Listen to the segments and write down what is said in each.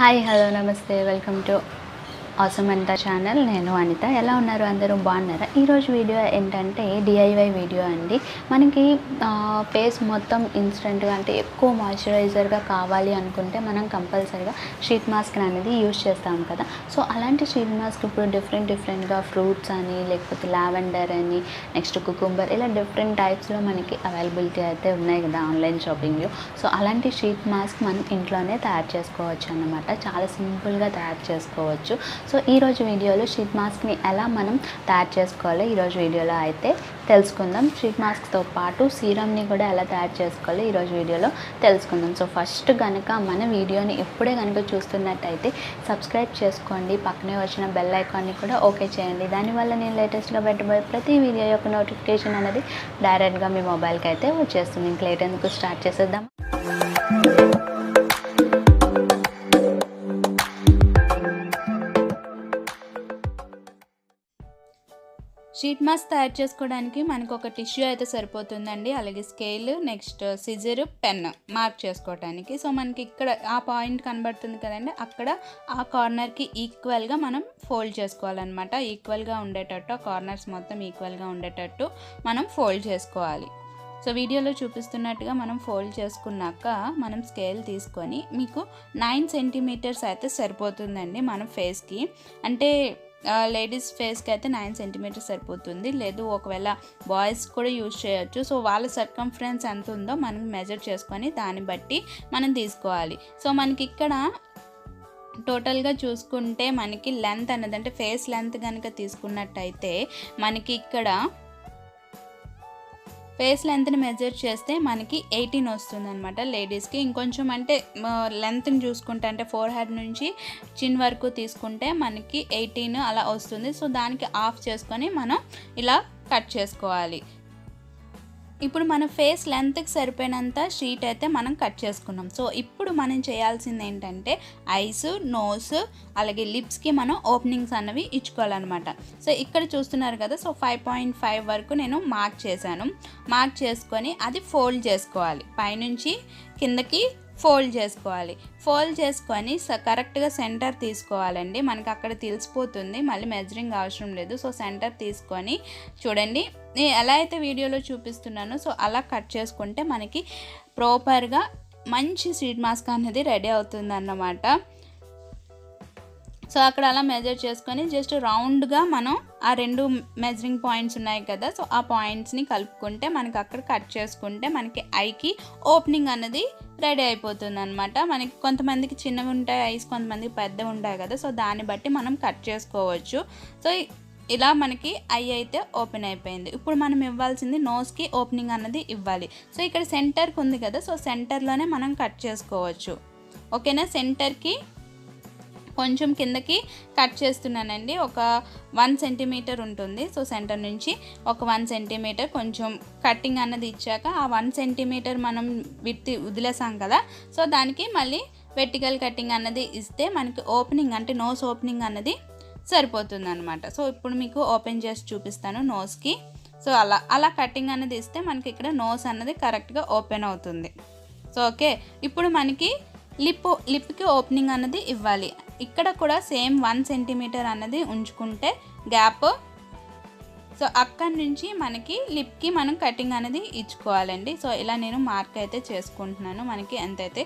Hi hello నమస్తే welcome to awesome Anitha channel. నేను అనిత. ఎలా ఉన్నారు? అందరూ బాగున్నారా? ఈరోజు వీడియో ఏంటంటే డిఐవై వీడియో అండి. మనకి ఫేస్ మొత్తం ఇన్స్టెంట్గా అంటే ఎక్కువ మాయిశ్చరైజర్గా కావాలి అనుకుంటే మనం కంపల్సరీగా షీట్ మాస్క్ అనేది యూజ్ చేస్తాం కదా. సో అలాంటి షీట్ మాస్క్ ఇప్పుడు డిఫరెంట్గా ఫ్రూట్స్ అని, లేకపోతే లావెండర్ అని, నెక్స్ట్ కుకుంబర్, ఇలా డిఫరెంట్ టైప్స్లో మనకి అవైలబిలిటీ అయితే ఉన్నాయి కదా ఆన్లైన్ షాపింగ్లో. సో అలాంటి షీట్ మాస్క్ మనం ఇంట్లోనే తయారు చేసుకోవచ్చు అన్నమాట. చాలా సింపుల్గా తయారు చేసుకోవచ్చు. సో ఈరోజు వీడియోలో షీట్ మాస్క్ని ఎలా మనం తయారు చేసుకోవాలో ఈరోజు వీడియోలో అయితే తెలుసుకుందాం. షీట్ మాస్క్తో పాటు సీరమ్ని కూడా ఎలా తయారు చేసుకోవాలో ఈరోజు వీడియోలో తెలుసుకుందాం. సో ఫస్ట్ కనుక మన వీడియోని ఇప్పుడే కనుక చూస్తున్నట్టయితే సబ్స్క్రైబ్ చేసుకోండి. పక్కనే వచ్చిన బెల్ ఐకాన్ని కూడా ఓకే చేయండి. దానివల్ల నేను లేటెస్ట్గా పెట్టబోయే ప్రతి వీడియో యొక్క నోటిఫికేషన్ అనేది డైరెక్ట్గా మీ మొబైల్కి అయితే వచ్చేస్తుంది. ఇంక లేట్ ఎందుకు స్టార్ట్ చేసేద్దాం. షీట్ మాస్క్ తయారు చేసుకోవడానికి మనకు ఒక టిష్యూ అయితే సరిపోతుందండి. అలాగే scale, next scissor, pen mark చేసుకోవడానికి. సో మనకి ఇక్కడ ఆ పాయింట్ కనబడుతుంది కదండి, అక్కడ ఆ కార్నర్కి ఈక్వల్గా మనం ఫోల్డ్ చేసుకోవాలన్నమాట. ఈక్వల్గా ఉండేటట్టు, ఆ కార్నర్స్ మొత్తం ఈక్వల్గా ఉండేటట్టు మనం ఫోల్డ్ చేసుకోవాలి. సో వీడియోలో చూపిస్తున్నట్టుగా మనం ఫోల్డ్ చేసుకున్నాక మనం స్కేల్ తీసుకొని, మీకు 9 సెంటీమీటర్స్ అయితే సరిపోతుందండి మన ఫేస్కి. అంటే లేడీస్ ఫేస్కి అయితే 9 సెంటీమీటర్స్ సరిపోతుంది. లేదు ఒకవేళ బాయ్స్ కూడా యూజ్ చేయొచ్చు. సో వాళ్ళ సర్కంఫరెన్స్ ఎంత ఉందో మనం మెజర్ చేసుకొని దాన్ని బట్టి మనం తీసుకోవాలి. సో మనకి ఇక్కడ టోటల్గా చూసుకుంటే మనకి లెంత్ అనేది, అంటే ఫేస్ లెంత్ కనుక తీసుకున్నట్టయితే మనకి ఇక్కడ ఫేస్ లెంత్ని మెజర్ చేస్తే మనకి 18 వస్తుంది అనమాట లేడీస్కి. ఇంకొంచెం అంటే లెంత్ని చూసుకుంటే, అంటే ఫోర్ హెడ్ నుంచి చిన్ వరకు తీసుకుంటే మనకి 18 అలా వస్తుంది. సో దానికి ఆఫ్ చేసుకొని మనం ఇలా కట్ చేసుకోవాలి. ఇప్పుడు మన ఫేస్ లెంత్కి సరిపోయినంత షీట్ అయితే మనం కట్ చేసుకున్నాం. సో ఇప్పుడు మనం చేయాల్సింది ఏంటంటే ఐస్, నోస్, అలాగే లిప్స్కి మనం ఓపెనింగ్స్ అన్నవి ఇచ్చుకోవాలన్నమాట. సో ఇక్కడ చూస్తున్నారు కదా, సో 5.5 వరకు నేను మార్క్ చేశాను. మార్క్ చేసుకొని అది ఫోల్డ్ చేసుకోవాలి. పైనుంచి కిందకి ఫోల్డ్ చేసుకోవాలి. ఫోల్డ్ చేసుకొని కరెక్ట్గా సెంటర్ తీసుకోవాలండి. మనకి అక్కడ తెలిసిపోతుంది, మళ్ళీ మెజరింగ్ అవసరం లేదు. సో సెంటర్ తీసుకొని చూడండి, నేను ఎలా అయితే వీడియోలో చూపిస్తున్నానో సో అలా కట్ చేసుకుంటే మనకి ప్రాపర్గా మంచి షీట్ మాస్క్ అనేది రెడీ అవుతుంది అన్నమాట. సో అక్కడ అలా మెజర్ చేసుకొని జస్ట్ రౌండ్గా మనం ఆ రెండు మెజరింగ్ పాయింట్స్ ఉన్నాయి కదా, సో ఆ పాయింట్స్ని కలుపుకుంటే మనకి అక్కడ కట్ చేసుకుంటే మనకి ఐకి ఓపెనింగ్ అన్నది రెడీ అయిపోతుంది అనమాట. మనకి కొంతమందికి చిన్నవి ఉంటాయి ఐస్, కొంతమందికి పెద్దవి ఉంటాయి కదా, సో దాన్ని బట్టి మనం కట్ చేసుకోవచ్చు. సో ఇలా మనకి ఐ అయితే ఓపెన్ అయిపోయింది. ఇప్పుడు మనం ఇవ్వాల్సింది నోస్కి ఓపెనింగ్ అన్నది ఇవ్వాలి. సో ఇక్కడ సెంటర్కి ఉంది కదా, సో సెంటర్లోనే మనం కట్ చేసుకోవచ్చు. ఓకేనా? సెంటర్కి కొంచెం కిందకి కట్ చేస్తున్నానండి. ఒక 1 సెంటీమీటర్ ఉంటుంది. సో సెంటర్ నుంచి ఒక 1 సెంటీమీటర్ కొంచెం కట్టింగ్ అన్నది ఇచ్చాక ఆ 1 సెంటీమీటర్ మనం వదిలేసాం కదా, సో దానికి మళ్ళీ వెర్టికల్ కటింగ్ అన్నది ఇస్తే మనకి ఓపెనింగ్, అంటే నోస్ ఓపెనింగ్ అన్నది సరిపోతుంది అనమాట. సో ఇప్పుడు మీకు ఓపెన్ చేసి చూపిస్తాను నోస్కి. సో అలా కటింగ్ అన్నది ఇస్తే మనకి ఇక్కడ నోస్ అన్నది కరెక్ట్గా ఓపెన్ అవుతుంది. సో ఓకే, ఇప్పుడు మనకి లిప్కి ఓపెనింగ్ అన్నది ఇవ్వాలి. ఇక్కడ కూడా సేమ్ 1 సెంటీమీటర్ అన్నది ఉంచుకుంటే గ్యాప్. సో అక్కడి నుంచి మనకి లిప్కి మనం కటింగ్ అనేది ఇచ్చుకోవాలండి. సో ఇలా నేను మార్క్ అయితే చేసుకుంటున్నాను. మనకి ఎంతైతే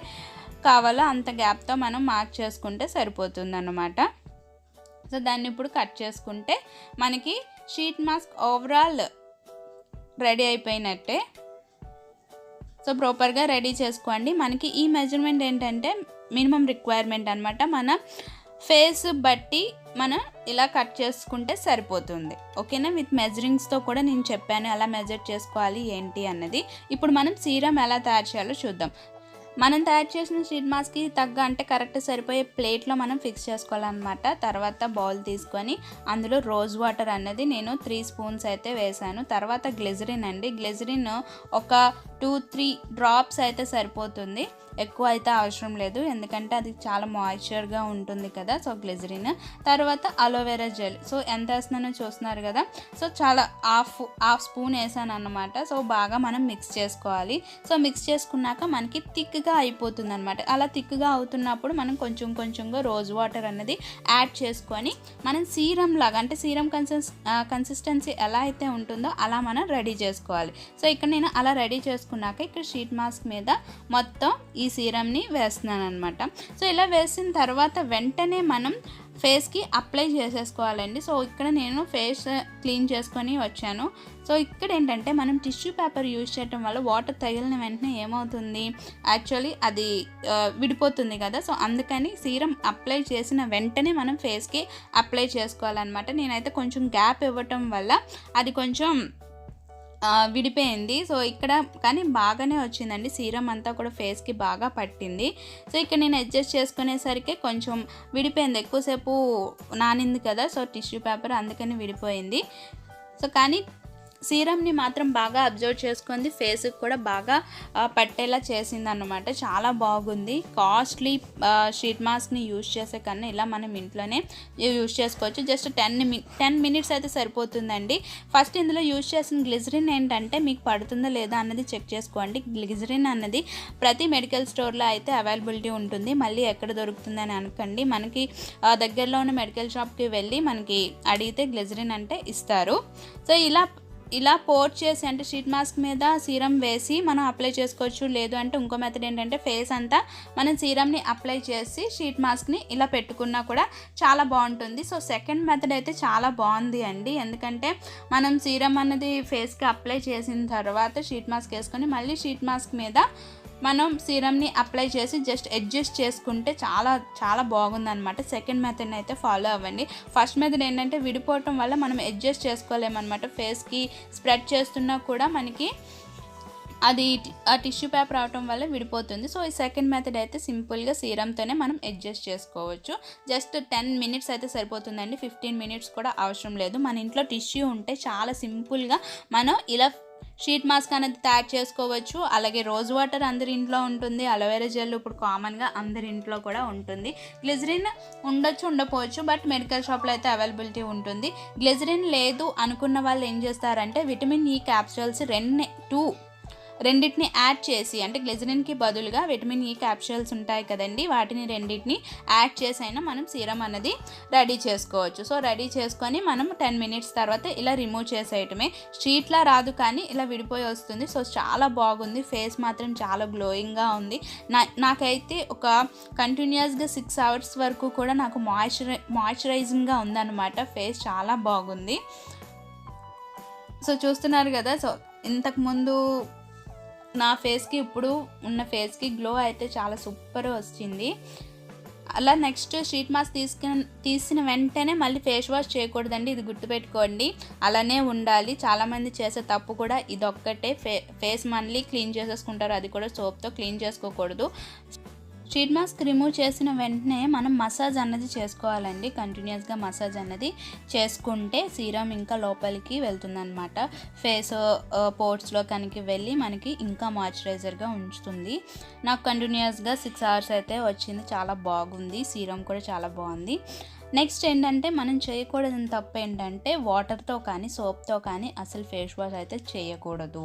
కావాలో అంత గ్యాప్తో మనం మార్క్ చేసుకుంటే సరిపోతుంది అన్నమాట. సో దాన్ని ఇప్పుడు కట్ చేసుకుంటే మనకి షీట్ మాస్క్ ఓవరాల్ రెడీ అయిపోయినట్టే. సో ప్రాపర్గా రెడీ చేసుకోండి. మనకి ఈ మెజర్మెంట్ ఏంటంటే మినిమం రిక్వైర్మెంట్ అనమాట. మన ఫేస్ బట్టి మనం ఇలా కట్ చేసుకుంటే సరిపోతుంది. ఓకేనా? విత్ మెజరింగ్స్తో కూడా నేను చెప్పాను ఎలా మెజర్ చేసుకోవాలి ఏంటి అన్నది. ఇప్పుడు మనం సీరం ఎలా తయారు చేయాలో చూద్దాం. మనం తయారు చేసిన షీట్ మాస్క్కి తగ్గ, అంటే కరెక్ట్ సరిపోయే ప్లేట్లో మనం ఫిక్స్ చేసుకోవాలన్నమాట. తర్వాత బౌల్ తీసుకొని అందులో రోజ్ వాటర్ అన్నది నేను 3 స్పూన్స్ అయితే వేసాను. తర్వాత గ్లిజరిన్ అండి, గ్లిజరిన్ ఒక 2-3 డ్రాప్స్ అయితే సరిపోతుంది. ఎక్కువ అయితే అవసరం లేదు, ఎందుకంటే అది చాలా మాయిశ్చర్గా ఉంటుంది కదా. సో గ్లిజరిన్ తర్వాత అలోవెరా జెల్. సో ఎంత వేస్తున్నానో చూస్తున్నారు కదా. సో చాలా హాఫ్ స్పూన్ వేసాను అన్నమాట. సో బాగా మనం మిక్స్ చేసుకోవాలి. సో మిక్స్ చేసుకున్నాక మనకి థిక్గా అయిపోతుంది అనమాట. అలా థిక్గా అవుతున్నప్పుడు మనం కొంచెంగా రోజ్ వాటర్ అన్నది యాడ్ చేసుకొని మనం సీరం లాగా, అంటే సీరం కన్సిస్టెన్సీ ఎలా అయితే ఉంటుందో అలా మనం రెడీ చేసుకోవాలి. సో ఇక్కడ నేను అలా రెడీ చేసుకున్నాక ఇక్కడ షీట్ మాస్క్ మీద మొత్తం ఈ సీరంని వేస్తున్నాను అనమాట. సో ఇలా వేసిన తర్వాత వెంటనే మనం ఫేస్కి అప్లై చేసేసుకోవాలండి. సో ఇక్కడ నేను ఫేస్ క్లీన్ చేసుకొని వచ్చాను. సో ఇక్కడ ఏంటంటే మనం టిష్యూ పేపర్ యూజ్ చేయడం వల్ల వాటర్ తగిలిన వెంటనే ఏమవుతుంది, యాక్చువల్లీ అది విడిపోతుంది కదా. సో అందుకని సీరం అప్లై చేసిన వెంటనే మనం ఫేస్కి అప్లై చేసుకోవాలన్నమాట. నేనైతే కొంచెం గ్యాప్ ఇవ్వటం వల్ల అది కొంచెం విడిపోయింది. సో ఇక్కడ కానీ బాగానే వచ్చిందండి, సీరం అంతా కూడా ఫేస్కి బాగా పట్టింది. సో ఇక్కడ నేను అడ్జస్ట్ చేసుకునేసరికి కొంచెం విడిపోయింది, ఎక్కువసేపు నానింది కదా. సో టిష్యూ పేపర్ అందుకని విడిపోయింది. సో కానీ సీరంని మాత్రం బాగా అబ్జర్వ్ చేసుకుంది, ఫేస్కి కూడా బాగా పట్టేలా చేసింది అన్నమాట. చాలా బాగుంది. కాస్ట్లీ షీట్ మాస్క్ని యూజ్ చేసే కన్నా ఇలా మనం ఇంట్లోనే యూజ్ చేసుకోవచ్చు. జస్ట్ 10 మినిట్స్ అయితే సరిపోతుందండి. ఫస్ట్ ఇందులో యూజ్ చేసిన గ్లిజరిన్ ఏంటంటే మీకు పడుతుందా లేదా అన్నది చెక్ చేసుకోండి. గ్లిజరిన్ అన్నది ప్రతి మెడికల్ స్టోర్లో అయితే అవైలబిలిటీ ఉంటుంది. మళ్ళీ ఎక్కడ దొరుకుతుందని అనకండి, మనకి దగ్గరలో ఉన్న మెడికల్ షాప్కి వెళ్ళి మనకి అడిగితే గ్లిజరిన్ అంటే ఇస్తారు. సో ఇలా పోర్ చేసి, అంటే షీట్ మాస్క్ మీద సీరం వేసి మనం అప్లై చేసుకోవచ్చు. లేదు అంటే ఇంకో మెథడ్ ఏంటంటే ఫేస్ అంతా మనం సీరంని అప్లై చేసి షీట్ మాస్క్ని ఇలా పెట్టుకున్నా కూడా చాలా బాగుంటుంది. సో సెకండ్ మెథడ్ అయితే చాలా బాగుంది అండి, ఎందుకంటే మనం సీరం అన్నది ఫేస్కి అప్లై చేసిన తర్వాత షీట్ మాస్క్ వేసుకొని మళ్ళీ షీట్ మాస్క్ మీద మనం సీరంని అప్లై చేసి జస్ట్ అడ్జస్ట్ చేసుకుంటే చాలా బాగుందన్నమాట. సెకండ్ మెథడ్ని అయితే ఫాలో అవ్వండి. ఫస్ట్ మెథడ్ ఏంటంటే విడిపోవటం వల్ల మనం అడ్జస్ట్ చేసుకోలేమన్నమాట. ఫేస్కి స్ప్రెడ్ చేస్తున్నా కూడా మనకి అది ఆ టిష్యూ పేపర్ అవటం వల్ల విడిపోతుంది. సో ఈ సెకండ్ మెథడ్ అయితే సింపుల్గా సీరంతోనే మనం అడ్జస్ట్ చేసుకోవచ్చు. జస్ట్ 10 మినిట్స్ అయితే సరిపోతుందండి, 15 మినిట్స్ కూడా అవసరం లేదు. మన ఇంట్లో టిష్యూ ఉంటే చాలా సింపుల్గా మనం ఇలా షీట్ మాస్క్ అనేది తయారు చేసుకోవచ్చు. అలాగే రోజ్ వాటర్ అందరి ఇంట్లో ఉంటుంది, అలోవెరా జెల్ ఇప్పుడు కామన్గా అందరి ఇంట్లో కూడా ఉంటుంది. గ్లిజరిన్ ఉండకపోవచ్చు, బట్ మెడికల్ షాప్లో అయితే అవైలబిలిటీ ఉంటుంది. గ్లిజరిన్ లేదు అనుకున్న వాళ్ళు ఏం చేస్తారంటే విటమిన్ ఈ క్యాప్సూల్స్ రెండింటిని యాడ్ చేసి, అంటే గ్లిజరిన్కి బదులుగా విటమిన్ ఈ క్యాప్సూల్స్ ఉంటాయి కదండి, వాటిని రెండింటిని యాడ్ చేసి అయినా మనం సీరం అనేది రెడీ చేసుకోవచ్చు. సో రెడీ చేసుకొని మనం 10 మినిట్స్ తర్వాత ఇలా రిమూవ్ చేసేయటమే. షీట్లా రాదు కానీ ఇలా విడిపోయి వస్తుంది. సో చాలా బాగుంది, ఫేస్ మాత్రం చాలా గ్లోయింగ్గా ఉంది. నాకైతే ఒక కంటిన్యూస్గా 6 అవర్స్ వరకు కూడా నాకు మాయిశ్చరైజింగ్గా ఉందన్నమాట. ఫేస్ చాలా బాగుంది. సో చూస్తున్నారు కదా. సో ఇంతకుముందు నా ఫేస్కి ఇప్పుడు ఉన్న ఫేస్కి గ్లో అయితే చాలా సూపర్ వచ్చింది. అలా నెక్స్ట్ షీట్ మాస్క్ తీసిన వెంటనే మళ్ళీ ఫేస్ వాష్ చేయకూడదండి, ఇది గుర్తుపెట్టుకోండి. అలానే ఉండాలి. చాలామంది చేసే తప్పు కూడా ఇదొక్కటే, ఫేస్ మళ్ళీ క్లీన్ చేసేసుకుంటారు, అది కూడా సోప్తో క్లీన్ చేసుకోకూడదు. షీట్ మాస్క్ రిమూవ్ చేసిన వెంటనే మనం మసాజ్ అన్నది చేసుకోవాలండి. కంటిన్యూస్గా మసాజ్ అన్నది చేసుకుంటే సీరం ఇంకా లోపలికి వెళ్తుందన్నమాట. ఫేస్ పోర్ట్స్లో కనుక వెళ్ళి మనకి ఇంకా మాయిశ్చరైజర్గా ఉంచుతుంది. నాకు కంటిన్యూస్గా 6 అవర్స్ అయితే వచ్చింది, చాలా బాగుంది. సీరం కూడా చాలా బాగుంది. నెక్స్ట్ ఏంటంటే మనం చేయకూడదని తప్పు ఏంటంటే వాటర్తో కానీ సోప్తో కానీ అసలు ఫేస్ వాష్ అయితే చేయకూడదు.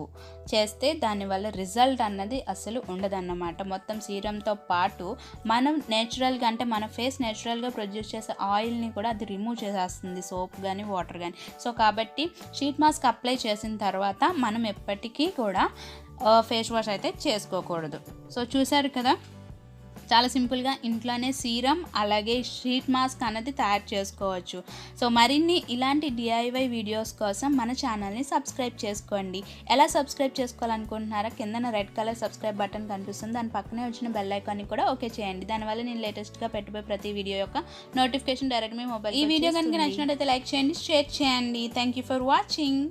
చేస్తే దానివల్ల రిజల్ట్ అన్నది అసలు ఉండదన్నమాట. మొత్తం సీరంతో పాటు మనం నేచురల్గా, అంటే మన ఫేస్ నేచురల్గా ప్రొడ్యూస్ చేసే ఆయిల్ని కూడా అది రిమూవ్ చేసేస్తుంది, సోప్ కానీ వాటర్ కానీ. సో కాబట్టి షీట్ మాస్క్ అప్లై చేసిన తర్వాత మనం ఎప్పటికీ కూడా ఫేస్ వాష్ అయితే చేసుకోకూడదు. సో చూసారు కదా, చాలా సింపుల్గా ఇంట్లోనే సీరం అలాగే షీట్ మాస్క్ అనేది తయారు చేసుకోవచ్చు. సో మరిన్ని ఇలాంటి DIY వీడియోస్ కోసం మన ఛానల్ని సబ్స్క్రైబ్ చేసుకోండి. ఎలా సబ్స్క్రైబ్ చేసుకోవాలనుకుంటున్నారా, కిందన రెడ్ కలర్ సబ్స్క్రైబ్ బటన్ కనిపిస్తుంది, దాని పక్కనే వచ్చిన బెల్ ఐకాన్ని కూడా ఓకే చేయండి. దానివల్ల నేను లేటెస్ట్గా పెట్టబోయే ప్రతి వీడియో యొక్క నోటిఫికేషన్ డైరెక్ట్ మీ మొబైల్. ఈ వీడియో కనుక నచ్చినట్లయితే లైక్ చేయండి, షేర్ చేయండి. Thank you for watching.